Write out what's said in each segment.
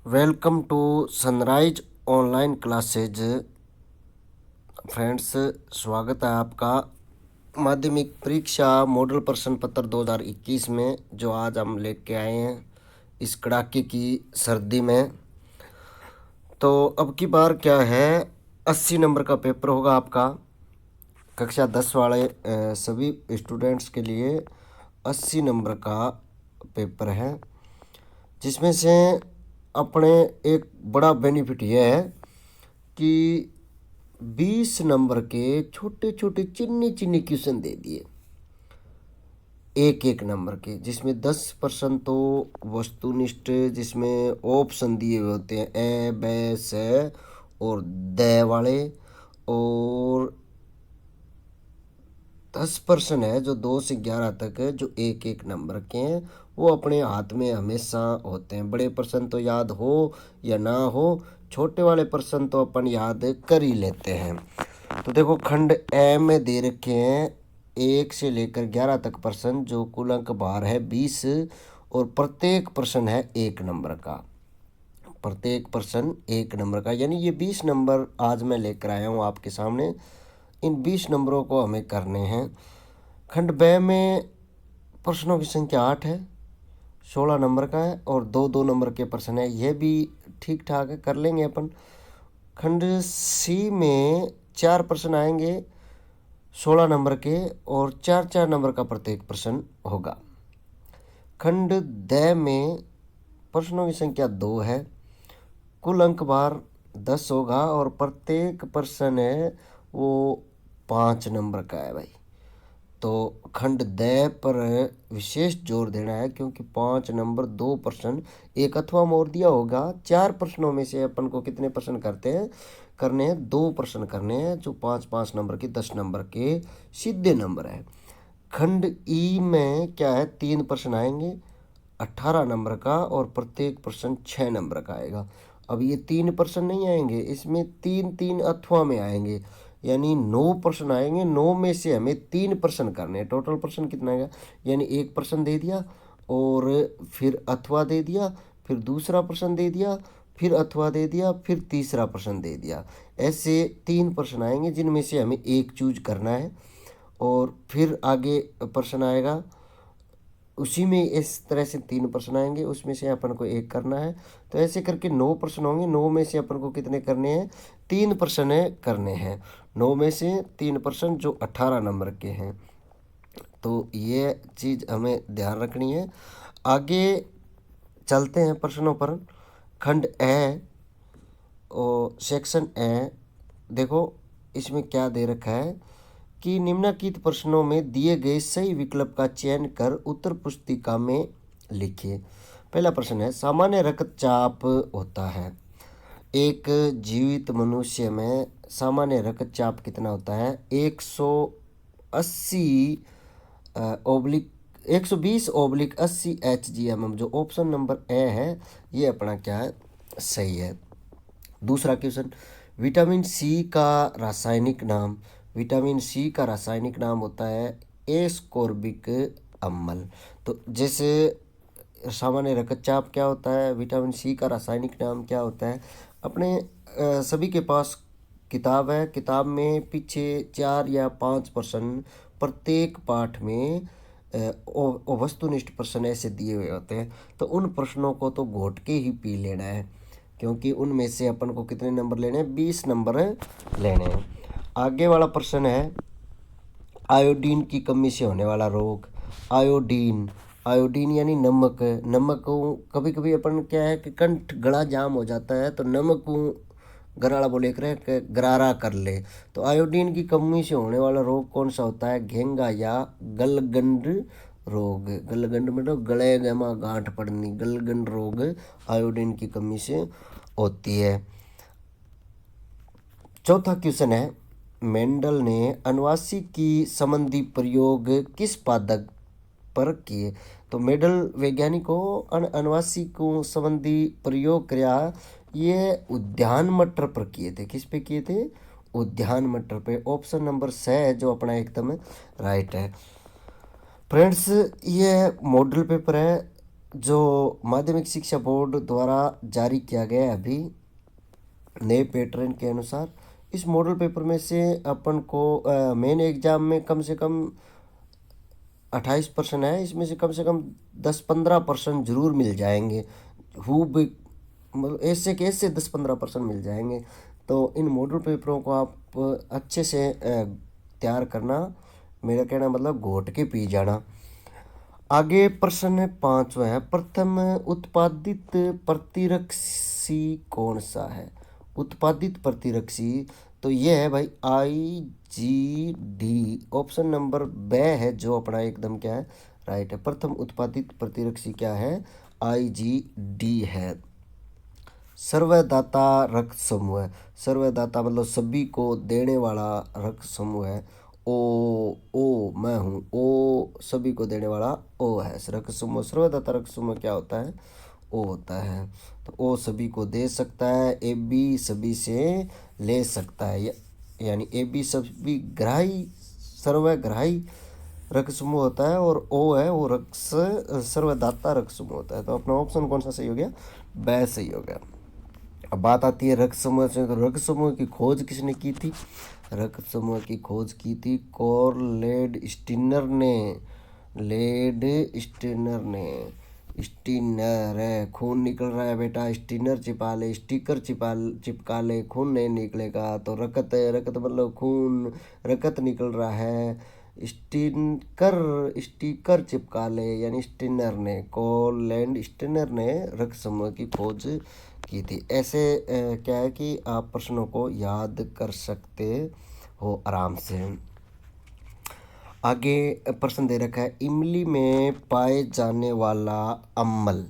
Welcome to Sunrise online classes. Friends, स्वागत है आपका माध्यमिक परीक्षा मॉडल प्रश्न पत्र 2021 में, जो आज हम लेके आए हैं इस कड़ाके की सर्दी में। तो अब की बार क्या है, 80 नंबर का पेपर होगा आपका। कक्षा 10 वाले सभी स्टूडेंट्स के लिए 80 नंबर का पेपर है, जिसमें से अपने एक बड़ा बेनिफिट यह है कि 20 नंबर के छोटे छोटे चिन्नी चिन्नी क्वेश्चन दे दिए, एक एक नंबर के, जिसमें 10% तो वस्तुनिष्ठ, जिसमें ऑप्शन दिए हुए होते हैं ए बे से और द वाले, और 10% है जो 2 से 11 तक है, जो एक एक नंबर के हैं। वो अपने हाथ में हमेशा होते हैं। बड़े प्रश्न तो याद हो या ना हो, छोटे वाले प्रश्न तो अपन याद कर ही लेते हैं। तो देखो, खंड ए में दे रखे हैं 1 से लेकर 11 तक प्रश्न, जो कुल अंक भार है 20, और प्रत्येक प्रश्न है 1 नंबर का। प्रत्येक प्रश्न 1 नंबर का, यानी ये 20 नंबर आज मैं लेकर आया हूँ आपके सामने। इन 20 नंबरों को हमें करने हैं। खंड ब में प्रश्नों की संख्या 8 है, 16 नंबर का है, और 2-2 नंबर के प्रश्न है। यह भी ठीक ठाक है, कर लेंगे अपन। खंड सी में 4 प्रश्न आएंगे 16 नंबर के, और 4-4 नंबर का प्रत्येक प्रश्न होगा। खंड द में प्रश्नों की संख्या 2 है, कुल अंक भार 10 होगा, और प्रत्येक प्रश्न है वो 5 नंबर का है भाई। तो खंड द पर विशेष जोर देना है, क्योंकि 5 नंबर 2 प्रश्न, एक अथवा मोड़ दिया होगा। 4 प्रश्नों में से अपन को कितने प्रश्न करने हैं 2 प्रश्न करने हैं, जो 5-5 नंबर के 10 नंबर के सीधे नंबर है। खंड ई में क्या है, 3 प्रश्न आएंगे 18 नंबर का, और प्रत्येक प्रश्न 6 नंबर का आएगा। अब ये 3 प्रश्न नहीं आएंगे, इसमें 3-3 अथवा में आएंगे, यानी 9 प्रश्न आएंगे। 9 में से हमें 3 प्रश्न करने हैं। टोटल प्रश्न कितना आएगा, यानी एक प्रश्न दे दिया, और फिर अथवा दे दिया, फिर दूसरा प्रश्न दे दिया, फिर अथवा दे दिया, फिर तीसरा प्रश्न दे दिया। ऐसे 3 प्रश्न आएंगे, जिनमें से हमें एक चूज करना है, और फिर आगे प्रश्न आएगा, उसी में इस तरह से 3 प्रश्न आएंगे, उसमें से अपन को एक करना है। तो ऐसे करके 9 प्रश्न होंगे। 9 में से अपन को कितने करने हैं, 3 प्रश्न करने हैं। 9 में से 3 प्रश्न, जो 18 नंबर के हैं। तो ये चीज़ हमें ध्यान रखनी है। आगे चलते हैं प्रश्नों पर। खंड ए और सेक्शन ए, देखो इसमें क्या दे रखा है कि निम्नलिखित प्रश्नों में दिए गए सही विकल्प का चयन कर उत्तर पुस्तिका में लिखिए। पहला प्रश्न है, सामान्य रक्तचाप होता है। एक जीवित मनुष्य में सामान्य रक्तचाप कितना होता है, 180 ओब्लिक 120/80 HgMM, जो ऑप्शन नंबर ए है ये अपना क्या है, सही है। दूसरा क्वेश्चन, विटामिन सी का रासायनिक नाम। विटामिन सी का रासायनिक नाम होता है एस्कोर्बिक अम्ल। तो जैसे सामान्य रक्तचाप क्या होता है, विटामिन सी का रासायनिक नाम क्या होता है। अपने सभी के पास किताब है, किताब में पीछे 4 या 5 प्रश्न प्रत्येक पाठ में वस्तुनिष्ठ प्रश्न ऐसे दिए हुए होते हैं। तो उन प्रश्नों को तो घोट के ही पी लेना है, क्योंकि उनमें से अपन को कितने नंबर लेने हैं, 20 नंबर लेने हैं। आगे वाला प्रश्न है, आयोडीन की कमी से होने वाला रोग। आयोडीन, आयोडीन यानी नमक। नमक को कभी कभी अपन क्या है कि कंठ गला जाम हो जाता है, तो नमक को गरारा बोले कर गरारा कर ले। तो आयोडीन की कमी से होने वाला रोग कौन सा होता है, घेंगा या गलगंड रोग। गलगंड में तो गले में गांठ पड़नी, गलगंड रोग आयोडीन की कमी से होती है। चौथा क्वेश्चन है, मेंडल ने अनुवांशिक की संबंधी प्रयोग किस पादप पर किए। तो मेंडल वैज्ञानिकों अनुवांशिक संबंधी प्रयोग किया, ये उद्यान मटर पर किए थे। किस पे किए थे, उद्यान मटर पे। ऑप्शन नंबर सी है जो अपना एकदम राइट है। फ्रेंड्स, ये मॉडल पेपर है जो माध्यमिक शिक्षा बोर्ड द्वारा जारी किया गया है अभी नए पैटर्न के अनुसार, इस मॉडल पेपर में से अपन को मेन एग्जाम में कम से कम 28% है, इसमें से कम 10-15% जरूर मिल जाएंगे। हु भी मतलब ऐसे के ऐसे 10-15% मिल जाएंगे। तो इन मॉडल पेपरों को आप अच्छे से तैयार करना, मेरा कहना मतलब घोट के पी जाना। आगे प्रश्न है 5वां है, प्रथम उत्पादित प्रतिरक्षी कौन सा है? उत्पादित प्रतिरक्षी तो ये है भाई IgD। ऑप्शन नंबर ब है जो अपना एकदम क्या है, राइट है। प्रथम उत्पादित प्रतिरक्षी क्या है? IgD है। सर्वदाता रक्त समूह है। सर्वदाता मतलब सभी को देने वाला रक्त समूह है। ओ मैं हूँ, ओ सभी को देने वाला ओ है रक्त समूह। सर्वदाता रक्त समूह क्या होता है? ओ होता है। तो ओ सभी को दे सकता है, ए बी सभी से ले सकता है, यानी ए बी सभी ग्राही सर्वग्राही रक्त समूह होता है, और ओ है वो रक्त सर्वदाता रक्त समूह होता है। तो अपना ऑप्शन कौन सा सही हो गया? ब सही हो गया। अब बात आती है रक्त समूह से, तो रक्त समूह की खोज किसने की थी? रक्त समूह की खोज की थी कॉर्लेड स्टीनर ने। लेड स्टीनर ने। स्टीनर है, खून निकल रहा है बेटा, स्टीनर चिपा ले, स्टिकर चिपका ले, खून नहीं निकलेगा। तो रकत है, रकत मतलब खून, रकत निकल रहा है, स्टिकर चिपका ले, यानी स्टीनर ने, कॉर्लेड स्टीनर ने रक्त समूह की खोज की थी। ऐसे क्या है कि आप प्रश्नों को याद कर सकते हो आराम से। आगे प्रश्न दे रखा है, इमली में पाए जाने वाला अम्ल।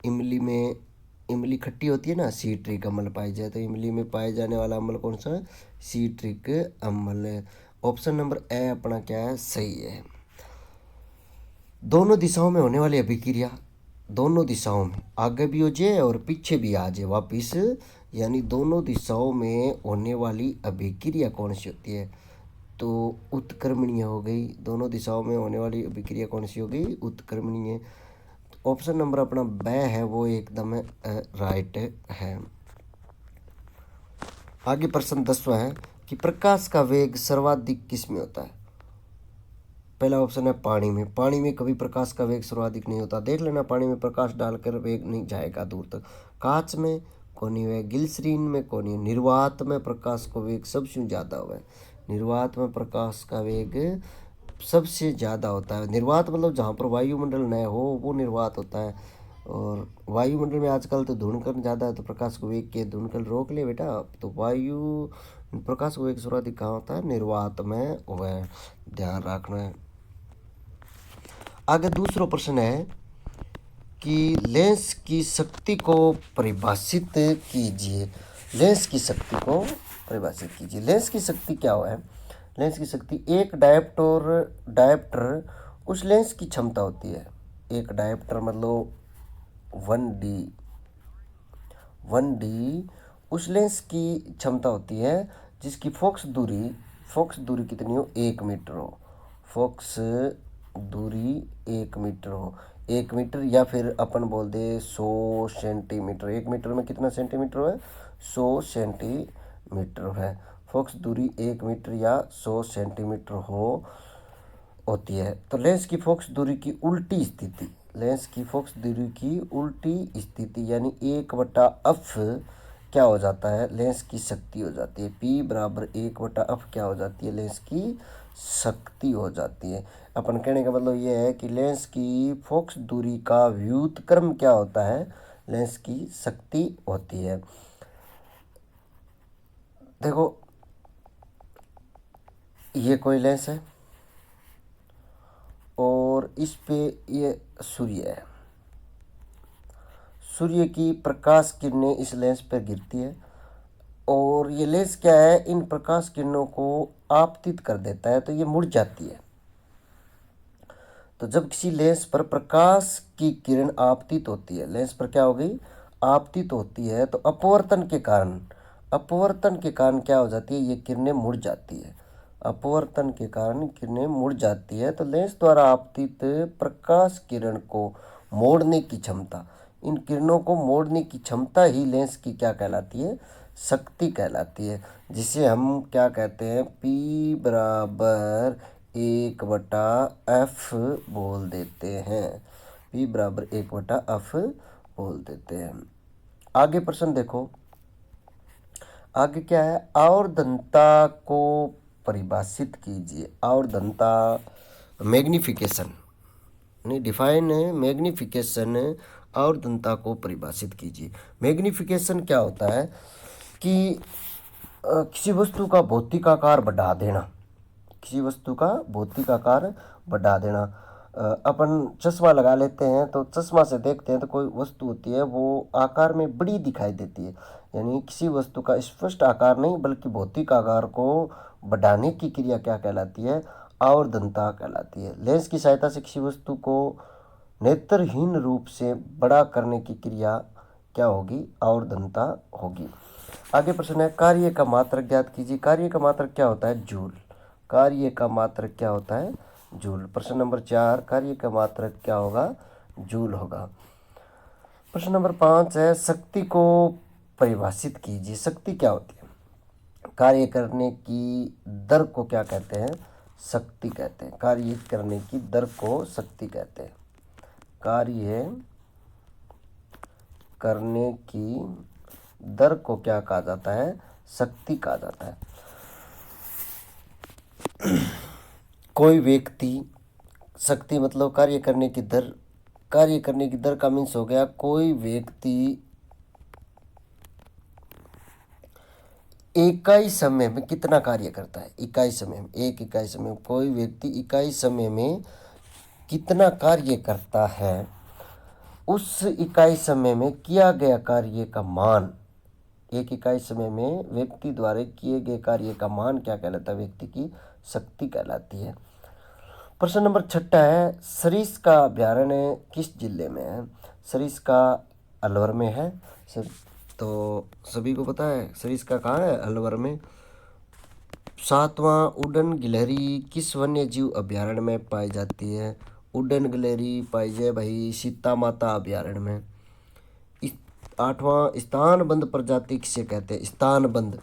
इमली खट्टी होती है ना, सीट्रिक अम्ल पाई जाए, तो इमली में पाए जाने वाला अम्ल कौन सा है? सीट्रिक अम्ल। ऑप्शन नंबर ए अपना क्या है, सही है। दोनों दिशाओं में होने वाली अभिक्रिया, दोनों दिशाओं में आगे भी हो जाए और पीछे भी आ जाए वापिस, यानी दोनों दिशाओं में होने वाली अभिक्रिया कौन सी होती है? तो उत्क्रमणीय हो गई। दोनों दिशाओं में होने वाली अभिक्रिया कौन सी हो गई? उत्क्रमणीय। तो ऑप्शन नंबर अपना ब है वो एकदम राइट है। आगे प्रश्न 10वां है कि प्रकाश का वेग सर्वाधिक किस में होता है? पहला ऑप्शन है पानी में। पानी में कभी प्रकाश का वेग सर्वाधिक नहीं होता, देख लेना, पानी में प्रकाश डालकर वेग नहीं जाएगा दूर तक। कांच में कोनी हुआ, ग्लिसरीन में कोनी, निर्वात में प्रकाश का वेग सबसे ज़्यादा हुआ है। निर्वात में प्रकाश का वेग सबसे ज़्यादा होता है। निर्वात मतलब जहाँ पर वायुमंडल न हो वो निर्वात होता है, और वायुमंडल में आजकल तो धूमकण ज़्यादा है, तो प्रकाश को वेग के धूमकण रोक ले बेटा। तो वायु प्रकाश को वेग सर्वाधिक कहाँ होता है? निर्वात में वह ध्यान रखना है। आगे दूसरा प्रश्न है कि लेंस की शक्ति को परिभाषित कीजिए। लेंस की शक्ति को परिभाषित कीजिए। लेंस की शक्ति क्या है? लेंस की शक्ति, एक डायप्टर उस लेंस की क्षमता होती है। एक डायप्टर मतलब 1D उस लेंस की क्षमता होती है जिसकी फोकस दूरी कितनी हो? 1 मीटर हो। फोकस दूरी 1 मीटर हो। 1 मीटर या फिर अपन बोल दे 100 सेंटीमीटर। 1 मीटर में कितना सेंटीमीटर है? 100 सेंटीमीटर है। फोकस दूरी 1 मीटर या 100 सेंटीमीटर होती है। तो लेंस की फोकस दूरी की उल्टी स्थिति, लेंस की फोकस दूरी की उल्टी स्थिति यानी 1/f क्या हो जाता है? लेंस की शक्ति हो जाती है। P बराबर 1/f क्या हो जाती है? लेंस की शक्ति हो जाती है। अपन कहने का मतलब ये है कि लेंस की फोकस दूरी का व्युत्क्रम क्या होता है? लेंस की शक्ति होती है। देखो ये कोई लेंस है और इस पे ये सूर्य है। सूर्य की प्रकाश किरणें इस लेंस पर गिरती है, और ये लेंस क्या है, इन प्रकाश किरणों को आपतित कर देता है, तो ये मुड़ जाती है। तो जब किसी लेंस पर प्रकाश की किरण आपतित होती है, लेंस पर क्या हो गई? आपतित होती है, तो अपवर्तन के कारण क्या हो जाती है? ये किरणें मुड़ जाती है। अपवर्तन के कारण किरणें मुड़ जाती है, तो लेंस द्वारा आपतित प्रकाश किरण को मोड़ने की क्षमता, इन किरणों को मोड़ने की क्षमता ही लेंस की क्या कहलाती है, शक्ति कहलाती है, जिसे हम क्या कहते हैं, P बराबर 1/F बोल देते हैं। P बराबर 1/F बोल देते हैं। आगे प्रश्न देखो, आगे क्या है, आवर्धनता को परिभाषित कीजिए। आवर्धनता, मैग्निफिकेशन नहीं, डिफाइन है मैग्निफिकेशन, आवर्धनता को परिभाषित कीजिए। मैग्निफिकेशन क्या होता है कि किसी वस्तु का भौतिक आकार बढ़ा देना, किसी वस्तु का भौतिक आकार बढ़ा देना। अपन चश्मा लगा लेते हैं तो चश्मा से देखते हैं तो कोई वस्तु होती है वो आकार में बड़ी दिखाई देती है, यानी किसी वस्तु का स्पष्ट आकार नहीं बल्कि भौतिक आकार को बढ़ाने की क्रिया क्या कहलाती है, आवर्धनता कहलाती है। लेंस की सहायता से किसी वस्तु को नेत्रहीन रूप से बड़ा करने की क्रिया क्या होगी, आवर्धनता होगी। आगे प्रश्न है, कार्य का मात्रक ज्ञात कीजिए। कार्य का मात्रक क्या होता है, जूल। कार्य का मात्रक क्या होता है, जूल। प्रश्न नंबर 4, कार्य का मात्रक क्या होगा, जूल होगा। प्रश्न नंबर 5 है, शक्ति को परिभाषित कीजिए। शक्ति क्या होती है, कार्य करने की दर को क्या कहते हैं, शक्ति कहते हैं। कार्य करने की दर को शक्ति कहते हैं। कार्य करने की दर को क्या कहा जाता है, शक्ति कहा जाता है। कोई व्यक्ति, शक्ति मतलब कार्य करने की दर, कार्य करने की दर का मीन्स हो गया कोई व्यक्ति इकाई समय में कितना कार्य करता है। इकाई समय में, एक इकाई समय में कोई व्यक्ति इकाई समय में कितना कार्य करता है, उस इकाई समय में किया गया कार्य का मान, एक इकाई समय में व्यक्ति द्वारा किए गए कार्य का मान क्या कहलाता है, व्यक्ति की शक्ति कहलाती है। प्रश्न नंबर 6 है, सरिस का अभ्यारण्य किस जिले में है। सरिस का अलवर में है। तो सभी को पता है सरिस का कहाँ है, अलवर में। 7वां, उड़न गिलहरी किस वन्य जीव अभ्यारण्य में पाई जाती है। उड़न गिलहरी पाई जाए भाई सीता माता अभ्यारण्य में। 8वां, स्थानबद्ध प्रजाति किसे कहते हैं। स्थानबद्ध,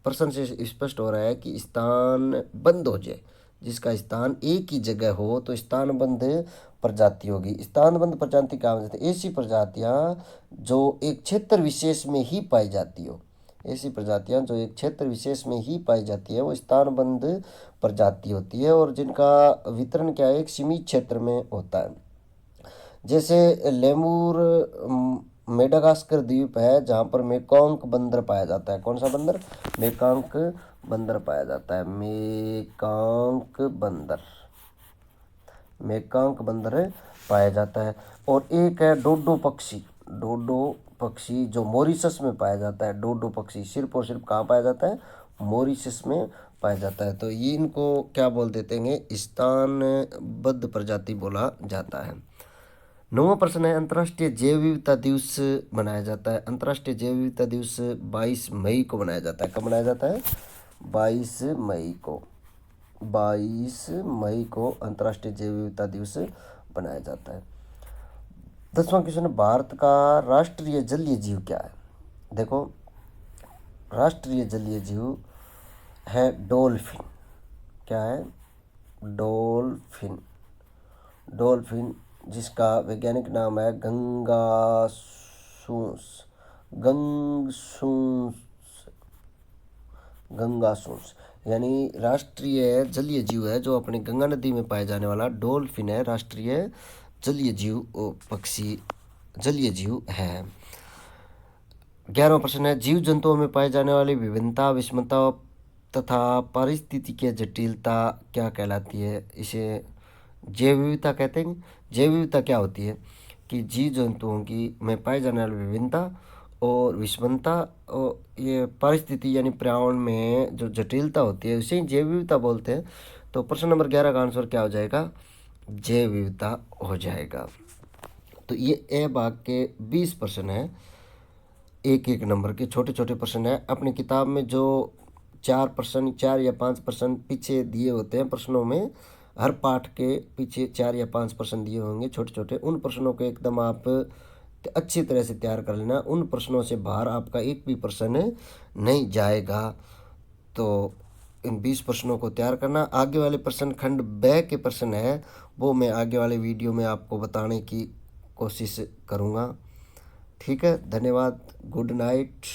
प्रश्न से स्पष्ट हो रहा है कि स्थान बंद हो जाए, जिसका स्थान एक ही जगह हो तो स्थानबद्ध प्रजाति होगी। स्थानबद्ध प्रजाति कहा जाता है, ऐसी प्रजातियां जो एक क्षेत्र विशेष में ही पाई जाती हो। ऐसी प्रजातियां जो एक क्षेत्र विशेष में ही पाई जाती है वो स्थानबद्ध प्रजाति होती है, और जिनका वितरण क्या है, एक सीमित क्षेत्र में होता है। जैसे लेमूर मेडागास्कर द्वीप है जहाँ पर मेकॉन्क बंदर पाया जाता है। कौन सा बंदर, मेकॉन्क बंदर पाया जाता है। मेकॉन्क बंदर, मेकॉन्क बंदर पाया जाता है। और एक है डोडो पक्षी, डोडो पक्षी जो मॉरिशस में पाया जाता है। डोडो पक्षी सिर्फ और सिर्फ कहाँ पाया जाता है, मॉरिशस में पाया जाता है। तो ये इनको क्या बोल देते हैं, स्थानबद्ध प्रजाति बोला जाता है। 9वां प्रश्न है, अंतर्राष्ट्रीय जैव विविधता दिवस मनाया जाता है। अंतर्राष्ट्रीय जैव विविधता दिवस 22 मई को मनाया जाता है। कब मनाया जाता है, 22 मई को। 22 मई को अंतर्राष्ट्रीय जैव विविधता दिवस मनाया जाता है। 10वां क्वेश्चन, भारत का राष्ट्रीय जलीय जीव क्या है। देखो, राष्ट्रीय जलीय जीव है डॉल्फिन। क्या है, डॉल्फिन। डॉल्फिन जिसका वैज्ञानिक नाम है गंगासूस, गंगासूस, यानी राष्ट्रीय जलीय जीव है जो अपनी गंगा नदी में पाए जाने वाला डॉल्फिन है। राष्ट्रीय जलीय जीव पक्षी जलीय जीव है। 11वां प्रश्न है, जीव जंतुओं में पाए जाने वाली विभिन्नता, विषमता तथा पारिस्थितिकीय जटिलता क्या कहलाती है। इसे जैव विविधता कहते हैं। जैव विविधता क्या होती है कि जीव जंतुओं की में पाए जाने वाली विभिन्नता और विषमता और ये परिस्थिति यानी पर्यावरण में जो जटिलता होती है उसे जैव विविधता बोलते हैं। तो प्रश्न नंबर 11 का आंसर क्या हो जाएगा, जैव विविधता हो जाएगा। तो ये ए भाग के 20 प्रश्न है, एक एक नंबर के छोटे छोटे प्रश्न है। अपनी किताब में जो 4 प्रश्न, 4 या 5 प्रश्न पीछे दिए होते हैं प्रश्नों में, हर पाठ के पीछे 4 या 5 प्रश्न दिए होंगे छोटे छोटे, उन प्रश्नों को एकदम आप अच्छी तरह से तैयार कर लेना। उन प्रश्नों से बाहर आपका एक भी प्रश्न नहीं जाएगा। तो इन 20 प्रश्नों को तैयार करना। आगे वाले प्रश्न खंड ब के प्रश्न है, वो मैं आगे वाले वीडियो में आपको बताने की कोशिश करूँगा। ठीक है, धन्यवाद, गुड नाइट।